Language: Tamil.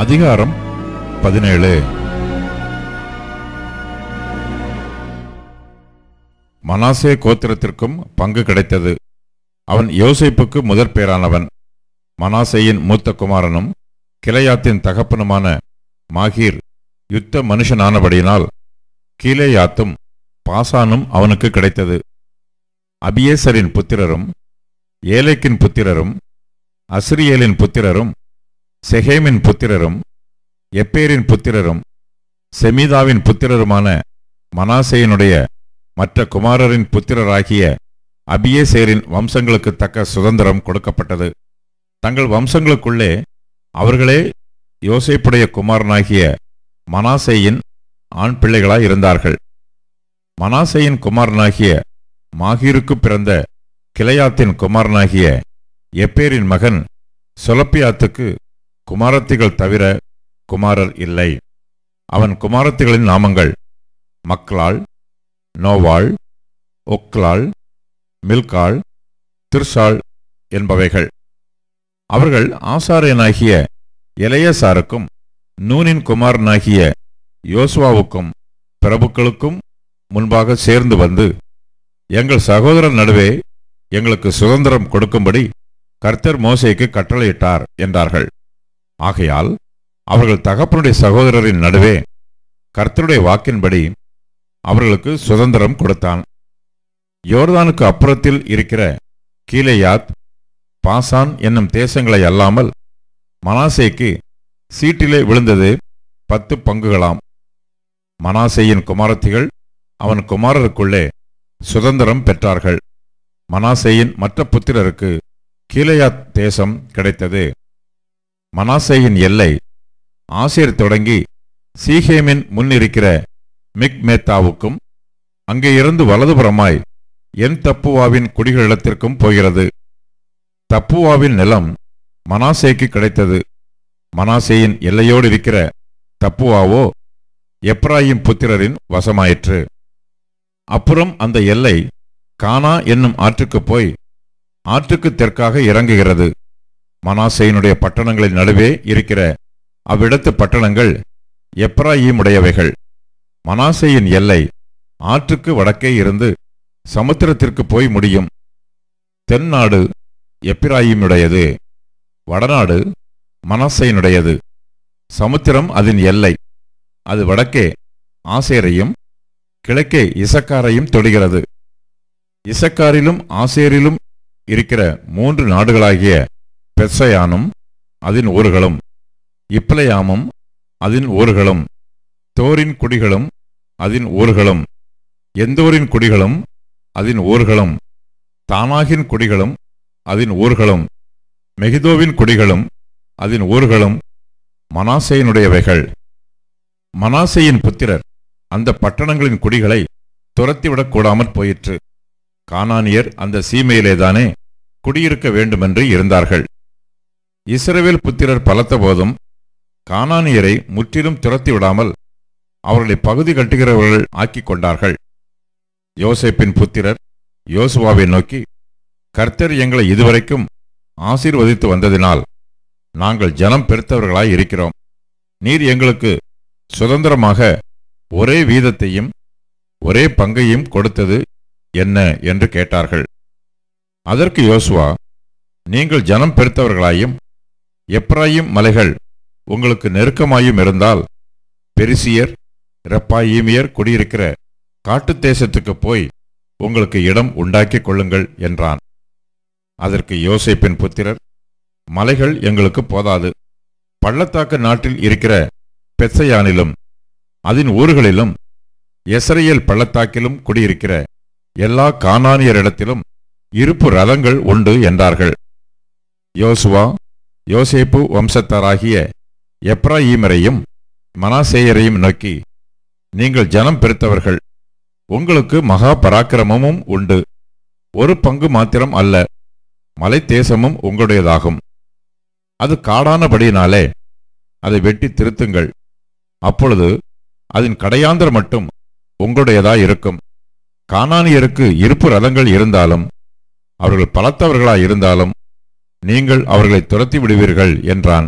அதிகாரம் 17. மனாசே கோத்திரத்திற்கும் பங்கு கிடைத்தது. அவன் யோசேப்புக்கு முதற் பேரானவன். மனாசேயின் மூத்த குமாரனும் கிளையாத்தின் தகப்பனுமான மாகீர் யுத்த மனுஷனானபடியினால் கீலேயாத்தும் பாசானும் அவனுக்கு கிடைத்தது. அபியேசரின் புத்திரரும் ஏலேக்கின் புத்திரரும் அஸ்ரியேலின் புத்திரரும் செகேமின் புத்திரரும் எப்பேரின் புத்திரரும் செமீதாவின் புத்திரருமான மனாசேயினுடைய மற்ற குமாரரின் புத்திரராகிய அபியேசேரின் வம்சங்களுக்கு தக்க சுதந்திரம் கொடுக்கப்பட்டது. தங்கள் வம்சங்களுக்குள்ளே அவர்களே யோசேப்புடைய குமாரனாகிய மனாசேயின் ஆண் பிள்ளைகளாய் இருந்தார்கள். மனாசேயின் குமாரனாகிய மாகீருக்கு பிறந்த கிளையாத்தின் குமாரனாகிய எப்பேரின் மகன் சொலப்பியாத்துக்கு குமாரத்திகள் தவிர குமாரர் இல்லை. அவன் குமாரத்திகளின் நாமங்கள் மக்லாள், நோவாள், ஒக்லாள், மில்காள், திர்சாள் என்பவைகள். அவர்கள் ஆசாரியனாகிய எலெயாசாருக்கும் நூனின் குமாரனாகிய யோசுவாவுக்கும் பிரபுக்களுக்கும் முன்பாக சேர்ந்து வந்து, எங்கள் சகோதரர் நடுவே எங்களுக்கு சுதந்திரம் கொடுக்கும்படி கர்த்தர் மோசேக்கு கட்டளையிட்டார் என்றார்கள். ஆகையால் அவர்கள் தகப்பனுடைய சகோதரரின் நடுவே கர்த்தருடைய வாக்கின்படி அவர்களுக்கு சுதந்திரம் கொடுத்தான். யோர்தானுக்கு அப்புறத்தில் இருக்கிற கீலேயாத், பாசான் என்னும் தேசங்களை அல்லாமல் மனாசேக்கு சீட்டிலே விழுந்தது 10 பங்குகளாம். மனாசேயின் குமாரத்திகள் அவன் குமாரருக்குள்ளே சுதந்திரம் பெற்றார்கள். மனாசேயின் மற்ற புத்திரருக்கு கீலேயாத் தேசம் கிடைத்தது. மனாசேயின் எல்லை ஆசேர் தொடங்கி சீகேமின் முன்னிருக்கிற மிக்மேத்தாவுக்கும் அங்கே இருந்து வலதுபுறமாய் என் தப்புவாவின் குடிகளிடத்திற்கும் போகிறது. தப்புவாவின் நிலம் மனாசேக்கு கிடைத்தது. மனாசேயின் எல்லையோடு இருக்கிற தப்புவாவோ எப்ராயிம் புத்திரரின் வசமாயிற்று. அப்புறம் அந்த எல்லை கானா என்னும் ஆற்றுக்கு போய் ஆற்றுக்கு தெற்காக இறங்குகிறது. மனாசேயினுடைய பட்டணங்களின் நடுவே இருக்கிற அவ்விடத்து பட்டணங்கள் எப்ராயிமுடையவைகள். மனாசேயின் எல்லை ஆற்றுக்கு வடக்கே இருந்து சமுத்திரத்திற்கு போய் முடியும். தென்னாடு எப்பிராயிமுடையது, வடநாடு மனாசேயினுடையது. சமுத்திரம் அதன் எல்லை. அது வடக்கே ஆசேரையும் கிழக்கே இசக்காரையும் தொடுகிறது. இசக்காரிலும் ஆசேரிலும் இருக்கிற 3 நாடுகளாகிய பெத்சயானும் அதன் ஊர்களும், இப்லேயாமும் அதன் ஊர்களும், தோரின் குடிகளும் அதன் ஊர்களும், எந்தோரின் குடிகளும் அதன் ஊர்களும், தானாகின் குடிகளும் அதன் ஊர்களும், மெகிதோவின் குடிகளும் அதன் ஊர்களும் மனாசேயினுடையவைகள். மனாசேயின் புத்திரர் அந்த பட்டணங்களின் குடிகளை துரத்திவிடக் கூடாமற் போயிற்று. கானானியர் அந்த சீமையிலேதானே குடியிருக்க வேண்டுமென்று இருந்தார்கள். இஸ்ரவேல் புத்திரர் பலத்த போதும் கானானியரை முற்றிலும் துரத்திவிடாமல் அவர்களை பகுதி கட்டுகிறவர்கள் ஆக்கிக் கொண்டார்கள். யோசேப்பின் புத்திரர் யோசுவாவை நோக்கி, கர்த்தர் எங்களை இதுவரைக்கும் ஆசீர்வதித்து வந்ததினால் நாங்கள் ஜனம் பெருத்தவர்களாய் இருக்கிறோம். நீர் எங்களுக்கு சுதந்திரமாக ஒரே வீதத்தையும் ஒரே பங்கையும் கொடுத்தது என்ன என்று கேட்டார்கள். அதற்கு யோசுவா, நீங்கள் ஜனம் பெருத்தவர்களாயும் எப்ராயிம் மலைகள் உங்களுக்கு நெருக்கமாயும் இருந்தால் பெரிசியர் ரெப்பாயீமியர் குடியிருக்கிற காட்டுத் தேசத்துக்கு போய் உங்களுக்கு இடம் உண்டாக்கிக் கொள்ளுங்கள் என்றான். அதற்கு யோசேப்பின் புத்திரர், மலைகள் எங்களுக்கு போதாது. பள்ளத்தாக்கு நாட்டில் இருக்கிற பெத்சயானிலும் அதன் ஊர்களிலும் எஸ்ரயேல் பள்ளத்தாக்கிலும் குடியிருக்கிற எல்லா கானானியரிடத்திலும் இருப்பு ரதங்கள் உண்டு என்றார்கள். யோசுவா யோசேப்பு வம்சத்தாராகிய எப்ராயீமரையும் மனாசேயரையும் நோக்கி, நீங்கள் ஜனம் பெருத்தவர்கள், உங்களுக்கு மகா பராக்கிரமமும் உண்டு. ஒரு பங்கு மாத்திரம் அல்ல, மலை தேசமும் உங்களுடையதாகும். அது காடானபடியினாலே அதை வெட்டி திருத்துங்கள். அப்பொழுது அதன் கடையாந்தர் மட்டும் உங்களுடையதாயிருக்கும். கானானியருக்கு இருப்பு ரதங்கள் இருந்தாலும் அவர்கள் பலத்தவர்களாயிருந்தாலும் நீங்கள் அவர்களை துரத்தி விடுவீர்கள் என்றான்.